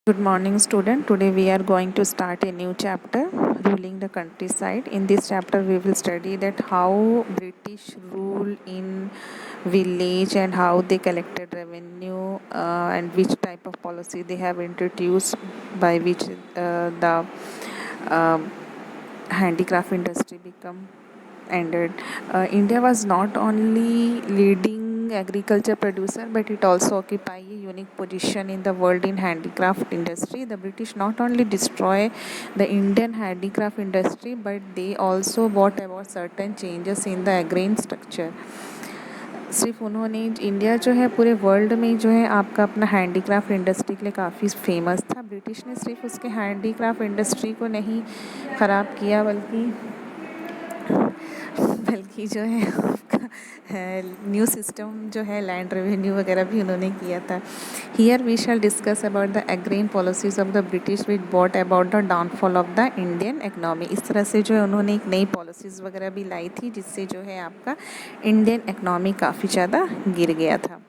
Good morning, student. Today we are going to start a new chapter, ruling the countryside. In this chapter, we will study that how British rule in village and how they collected revenue and which type of policy they have introduced by which the um handicraft industry become ended. India was not only leading agriculture producer, but it also occupy a unique position in the world in handicraft industry. The British not only destroy the Indian handicraft industry, but they also brought about certain changes in the agrarian structure. सिर्फ उन्होंने India जो है पूरे world में जो है आपका अपना हैंडीक्राफ्ट इंडस्ट्री के लिए काफ़ी फेमस था। ब्रिटिश ने सिर्फ उसके हैंडीक्राफ्ट इंडस्ट्री को नहीं ख़राब किया बल्कि जो है आपका न्यू सिस्टम जो है लैंड रेवेन्यू वगैरह भी उन्होंने किया था। Here we shall discuss about the agrarian policies of the British which brought about the downfall of the Indian economy. इस तरह से जो है उन्होंने एक नई पॉलिसीज़ वगैरह भी लाई थी जिससे जो है आपका इंडियन इकनॉमी काफ़ी ज़्यादा गिर गया था।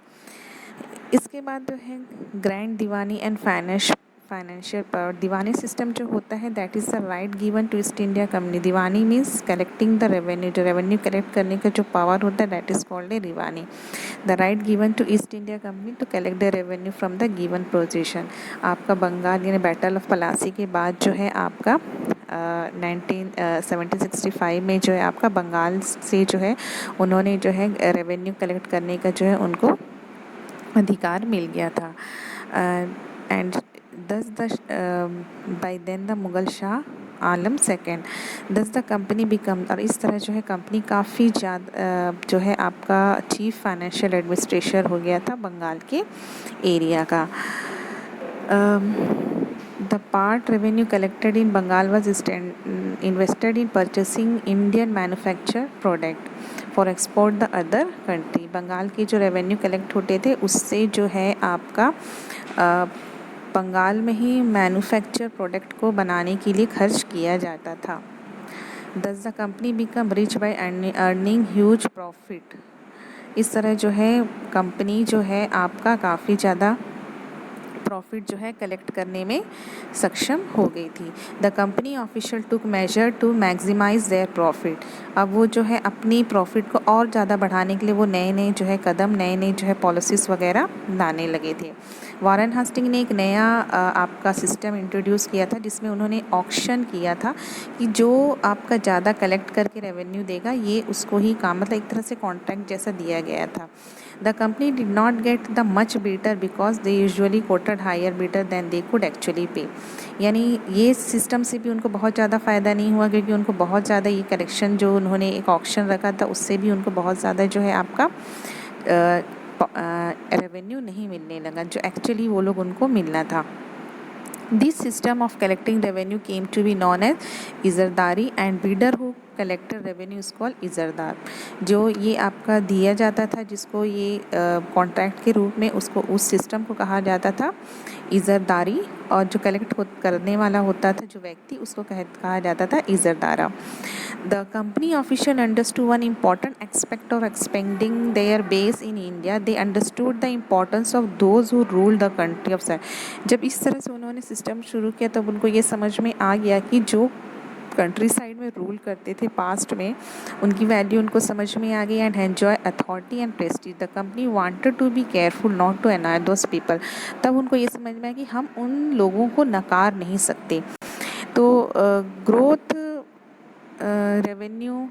इसके बाद जो है grand diwani and financial power. Diwani system जो होता है that is the right given to East India Company. Diwani means collecting the revenue, जो रेवेन्यू कलेक्ट करने का जो पावर होता है that is called a diwani. The right given to East India Company to collect the revenue from the given position. आपका बंगाल यानी battle of Palasi के बाद जो है आपका 1765 में जो है आपका बंगाल से जो है उन्होंने जो है रेवेन्यू कलेक्ट करने का जो है उनको अधिकार मिल गया था। And by then the Mughal Shah Alam second does the company become. और इस तरह जो है कंपनी काफ़ी ज़्यादा जो है आपका चीफ फाइनेंशियल एडमिनिस्ट्रेटर हो गया था बंगाल के एरिया का। The part revenue collected in Bengal was invested in purchasing Indian manufacture product for export the other country. Bengal के जो रेवेन्यू कलेक्ट होते थे उससे जो है आपका बंगाल में ही मैन्युफैक्चर प्रोडक्ट को बनाने के लिए खर्च किया जाता था। दस the company become rich by earning huge profit. इस तरह जो है कंपनी जो है आपका काफ़ी ज़्यादा प्रॉफिट जो है कलेक्ट करने में सक्षम हो गई थी। The company official took measure to maximise their profit. अब वो जो है अपनी प्रॉफिट को और ज़्यादा बढ़ाने के लिए वो नए नए जो है कदम नए नए जो है पॉलिसीज़ वगैरह लाने लगे थे। वॉरेन हास्टिंग ने एक नया आपका सिस्टम इंट्रोड्यूस किया था जिसमें उन्होंने ऑक्शन किया था कि जो आपका ज़्यादा कलेक्ट करके रेवेन्यू देगा ये उसको ही काम, मतलब एक तरह से कॉन्ट्रैक्ट जैसा दिया गया था। The company did not get the much bidder because they usually quoted higher bidder than they could actually pay। यानी ये सिस्टम से भी उनको बहुत ज़्यादा फ़ायदा नहीं हुआ क्योंकि उनको बहुत ज़्यादा ये कलेक्शन जो उन्होंने एक ऑक्शन रखा था उससे भी उनको बहुत ज़्यादा जो है आपका रेवेन्यू नहीं मिलने लगा जो एक्चुअली वो लोग उनको मिलना था। This system of collecting revenue came to be known as इजरदारी and bidder who collected revenue is called इजरदार। जो ये आपका दिया जाता था जिसको ये कॉन्ट्रैक्ट के रूप में उसको उस सिस्टम को कहा जाता था इजरदारी, और जो कलेक्ट करने वाला होता था जो व्यक्ति उसको कहा जाता था इजरदारा। The company official understood one important aspect of expanding their base in India. They understood the importance of those who ruled the country of sir। जब इस तरह से उन्होंने सिस्टम शुरू किया तब उनको ये समझ में आ गया कि जो कंट्री साइड में रूल करते थे पास्ट में उनकी वैल्यू उनको समझ में आ गई and enjoy authority and prestige. The company wanted to be careful not to annoy those people. तब उनको ये समझ में आया कि हम उन लोगों को नकार नहीं सकते। तो growth revenue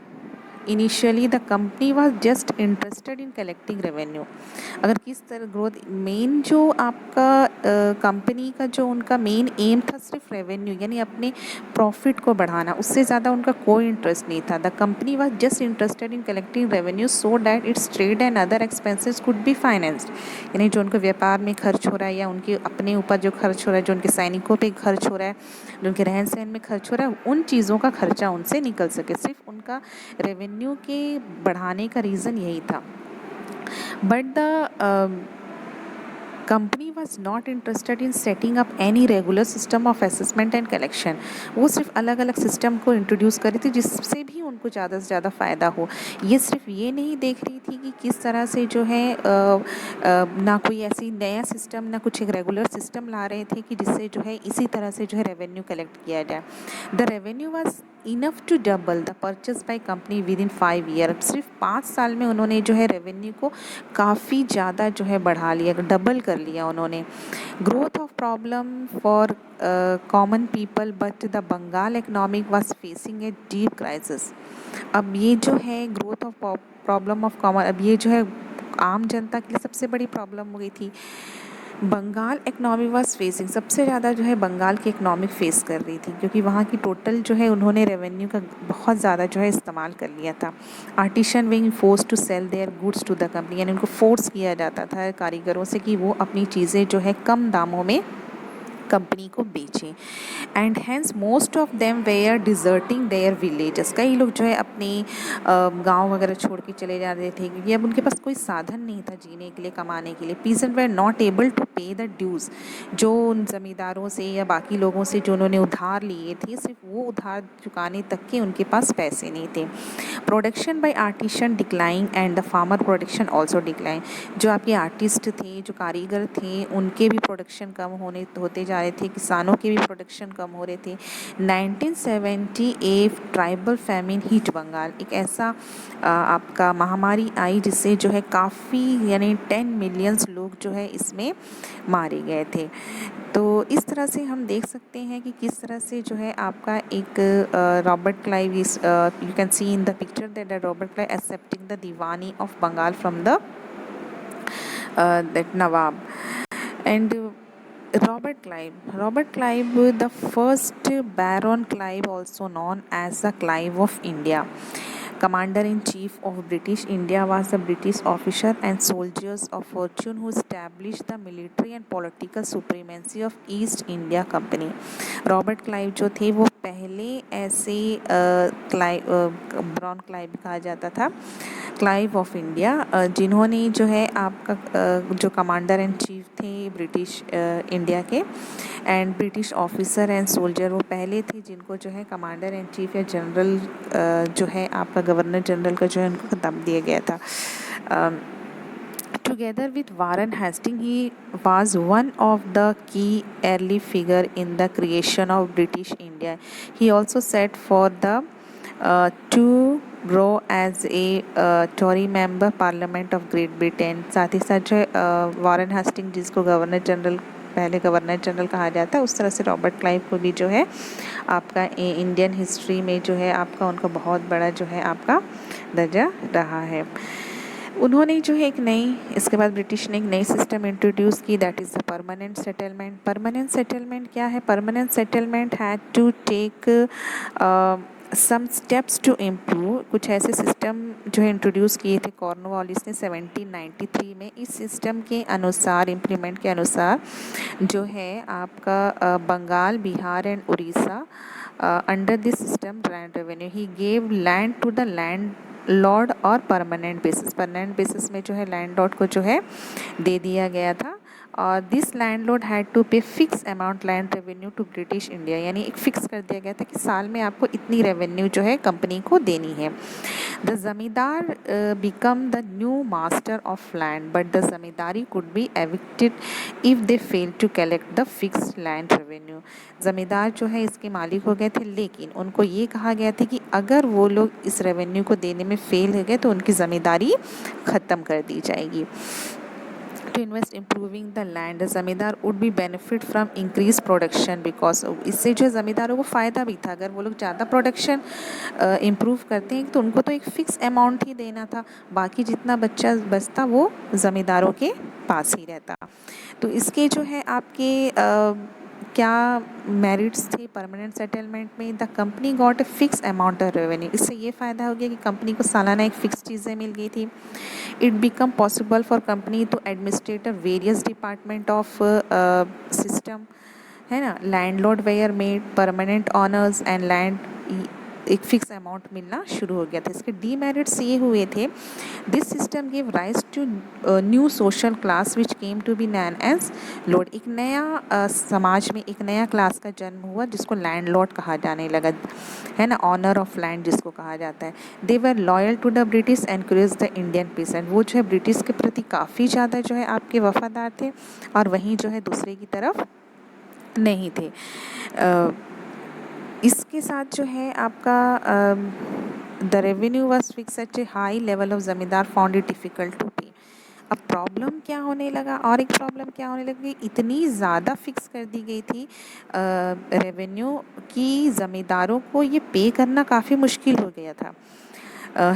initially the company was just interested in collecting revenue. अगर किस तरह ग्रोथ मेन जो आपका कंपनी का जो उनका मेन एम था सिर्फ रेवेन्यू यानी अपने प्रॉफिट को बढ़ाना, उससे ज़्यादा उनका कोई इंटरेस्ट नहीं था। The company was just interested in collecting revenue so that it's trade and other expenses could be financed. यानी जो उनको व्यापार में खर्च हो रहा है या उनके अपने ऊपर जो खर्च हो रहा है, जो उनके सैनिकों पे खर्च हो रहा है, जो उनके रहन सहन में खर्च हो रहा है, उन चीज़ों का खर्चा उनसे निकल सके। सिर्फ उनका रेवेन्यू के बढ़ाने का रीज़न यही था। But the company was not interested in setting up any regular system of assessment and collection. वो सिर्फ अलग अलग सिस्टम को इंट्रोड्यूस करी थी जिससे भी उनको ज़्यादा से ज़्यादा फ़ायदा हो। ये सिर्फ ये नहीं देख रही थी कि किस तरह से जो है ना कोई ऐसी नया सिस्टम ना कुछ एक रेगुलर सिस्टम ला रहे थे कि जिससे जो है इसी तरह से जो है रेवेन्यू कलेक्ट किया जाए। The revenue was enough to double the purchase by company within 5 year. सिर्फ 5 साल में उन्होंने जो है रेवेन्यू को काफ़ी ज़्यादा जो है बढ़ा लिया, डबल कर लिया उन्होंने। Growth of problem for common people but the Bengal economic was facing a deep crisis. अब ये जो है growth of problem of common, अब ये जो है आम जनता के लिए सबसे बड़ी प्रॉब्लम हो गई थी। बंगाल इकनॉमी वाज फेसिंग, सबसे ज़्यादा जो है बंगाल की इकनॉमी फेस कर रही थी क्योंकि वहाँ की टोटल जो है उन्होंने रेवेन्यू का बहुत ज़्यादा जो है इस्तेमाल कर लिया था। Artisan wing force to sell their goods to the company, यानी उनको फोर्स किया जाता था कारीगरों से कि वो अपनी चीज़ें जो है कम दामों में कंपनी को बेचें। And hence most of them were deserting their villages. कई लोग जो है अपने गांव वगैरह छोड़ के चले जा रहे थे क्योंकि अब उनके पास कोई साधन नहीं था जीने के लिए, कमाने के लिए। Peasant were not able to pay the dues, जो उन जमींदारों से या बाकी लोगों से जो उन्होंने उधार लिए थे, सिर्फ वो उधार चुकाने तक के उनके पास पैसे नहीं थे। Production by artisan decline and the farmer production also decline. जो आपके आर्टिस्ट थे, जो कारीगर थे, उनके भी प्रोडक्शन कम होते जा रहे थे, किसानों के भी प्रोडक्शन कम हो रहे थे। 1978 ट्राइबल फैमिन हिट बंगाल, एक ऐसा आपका महामारी आई जिससे जो है काफ़ी यानी 10 मिलियंस लोग जो है इसमें मारे गए थे। तो इस तरह से हम देख सकते हैं कि किस तरह से जो है आपका एक Robert Clive is, you can see in the picture that Robert Clive accepting the diwani of Bengal from the that Nawab. And Robert Clive, the first Baron Clive, also known as the Clive of India, Commander-in-Chief of British India, was a British officer and soldiers of fortune who established the military and political supremacy of East India Company. Robert Clive जो थे वो पहले ऐसे brown Clive कहा जाता था, Clive of India, जिन्होंने जो है आपका जो कमांडर एंड चीफ थे ब्रिटिश इंडिया के and British officer and soldier, वो पहले थे जिनको जो है कमांडर एंड चीफ या जनरल जो है आपका गवर्नर जनरल का जो है उनको खिताब दिया गया था। Together with Warren Hastings, he was one of the key early figure in the creation of British India. He also set for the to grow as a Tory member Parliament of Great Britain. साथ ही साथ जो Warren Hasting जिसको governor general, पहले governor general कहा जाता है, उस तरह से रॉबर्ट क्लाइव को भी जो है आपका इंडियन हिस्ट्री में जो है आपका उनका बहुत बड़ा जो है आपका दर्जा रहा है। उन्होंने जो है एक नई, इसके बाद ब्रिटिश ने एक नई सिस्टम इंट्रोड्यूस की, that is the permanent settlement. Permanent settlement क्या है? Permanent settlement had to take some steps to improve, कुछ ऐसे सिस्टम जो है इंट्रोड्यूस किए थे कॉर्नवालिस ने 1793 में। इस सिस्टम के अनुसार, इम्प्लीमेंट के अनुसार जो है आपका Bengal, Bihar and Orissa under this system land revenue, he gave land to the land lord और परमानेंट बेसिस में जो है लैंड लॉर्ड को जो है दे दिया गया था। और this landlord had to pay fix amount land revenue to British India, यानी एक फिक्स कर दिया गया था कि साल में आपको इतनी रेवेन्यू जो है कंपनी को देनी है। The zamindar become the new master of land but the zamindari could be evicted if they fail to collect the fixed land revenue. Zamindar जो है इसके मालिक हो गए थे, लेकिन उनको ये कहा गया था कि अगर वो लोग इस रेवेन्यू को देने में फेल हो गए तो उनकी ज़मींदारी ख़त्म कर दी जाएगी। To invest improving the land, zamindar would be benefit from increase production, because इससे जो ज़मींदारों को फ़ायदा भी था, अगर वो लोग ज़्यादा प्रोडक्शन इम्प्रूव करते हैं तो उनको तो एक फ़िक्स अमाउंट ही देना था, बाकी जितना बचता वो ज़मींदारों के पास ही रहता। तो इसके जो है आपके क्या मेरिट्स थे परमानेंट सेटलमेंट में? The company got a fix amount of revenue, इससे ये फ़ायदा हो गया कि कंपनी को सालाना एक फ़िक्स चीज़ें मिल गई थी। It become possible for company to administrate various department of system, है ना। Landlord were made permanent owners and land एक फिक्स अमाउंट मिलना शुरू हो गया था। इसके डीमेरिट्स ये हुए थे, this system give rise to new social class which came to be known as lord. एक नया समाज में एक नया क्लास का जन्म हुआ जिसको लैंडलॉर्ड कहा जाने लगा, है ना, ऑनर ऑफ लैंड जिसको कहा जाता है। They were loyal to the British encourage the Indian peasant. वो जो है ब्रिटिश के प्रति काफ़ी ज़्यादा जो है आपके वफादार थे और वहीं जो है दूसरे की तरफ नहीं थे। इसके साथ जो है आपका the revenue was fix eight A high level of ज़मींदार फाउंड इट डिफ़िकल्ट टू पे। अब प्रॉब्लम क्या होने लगा, और एक प्रॉब्लम क्या होने लगी, इतनी ज़्यादा फिक्स कर दी गई थी रेवेन्यू की ज़मींदारों को ये पे करना काफ़ी मुश्किल हो गया था।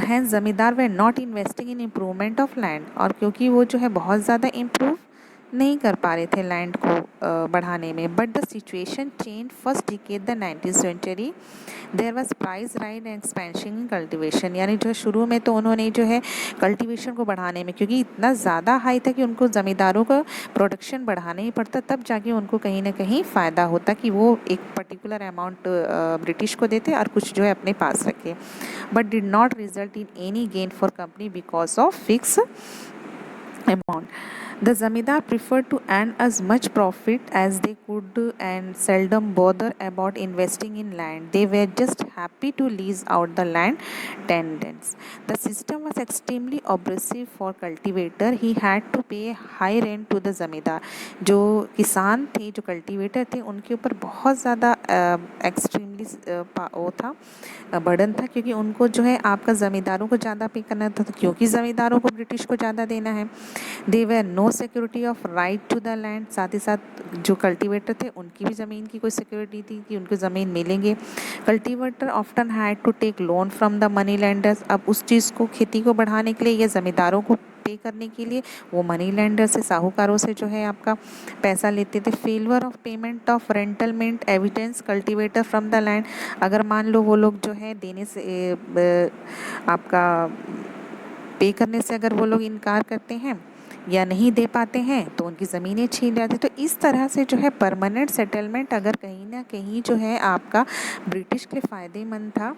Hence zamindar were not investing in improvement of land, और क्योंकि वो जो है बहुत ज़्यादा इम्प्रूव नहीं कर पा रहे थे लैंड को बढ़ाने में। But the situation change first decade the 19th century, there was price rise and expansion in cultivation. यानी जो शुरू में तो उन्होंने जो है कल्टीवेशन को बढ़ाने में, क्योंकि इतना ज़्यादा हाई था कि उनको ज़मींदारों का प्रोडक्शन बढ़ाना ही पड़ता, तब जाके उनको कहीं ना कहीं फ़ायदा होता कि वो एक पर्टिकुलर अमाउंट ब्रिटिश को देते और कुछ जो है अपने पास रखे। But did not result in any gain for company because of fix amount. The zamindar preferred to earn as much profit as they could and seldom bother about investing in land. They were just happy to lease out the land tenants. The system was extremely oppressive for cultivator. He had to pay high rent to the zamindar. जो किसान थे, जो cultivator थे, उनके ऊपर बहुत ज़्यादा extremely वो था, बर्डन था, क्योंकि उनको जो है आपका ज़मींदारों को ज़्यादा पे करना था, तो क्योंकि ज़मींदारों को ब्रिटिश को ज़्यादा देना है। They were no security of right to the land. साथ ही साथ जो कल्टीवेटर थे उनकी भी ज़मीन की कोई सिक्योरिटी थी कि उनको ज़मीन मिलेंगे। Cultivator often had to take loan from the money lenders. अब उस चीज़ को, खेती को बढ़ाने के लिए या ज़मींदारों को पे करने के लिए वो मनी लैंडर से, साहूकारों से जो है आपका पैसा लेते थे। Failure of payment of rentalment evidence cultivator from the land. अगर मान लो वो लोग जो है देने से आपका पे करने से अगर वो लोग इनकार करते हैं या नहीं दे पाते हैं तो उनकी ज़मीनें छीन जाती। तो इस तरह से जो है परमानेंट सेटलमेंट अगर कहीं ना कहीं जो है आपका ब्रिटिश के लिए फ़ायदेमंद था,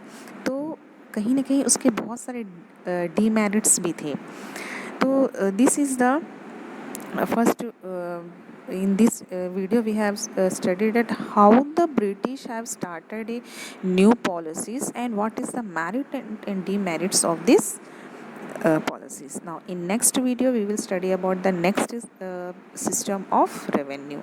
तो कहीं ना कहीं उसके बहुत सारे डीमेरिट्स भी थे। तो this is the first in this video we have studied at how the British have started a new policies and what is the merit and demerits of this policies. Now in next video we will study about the next system of revenue.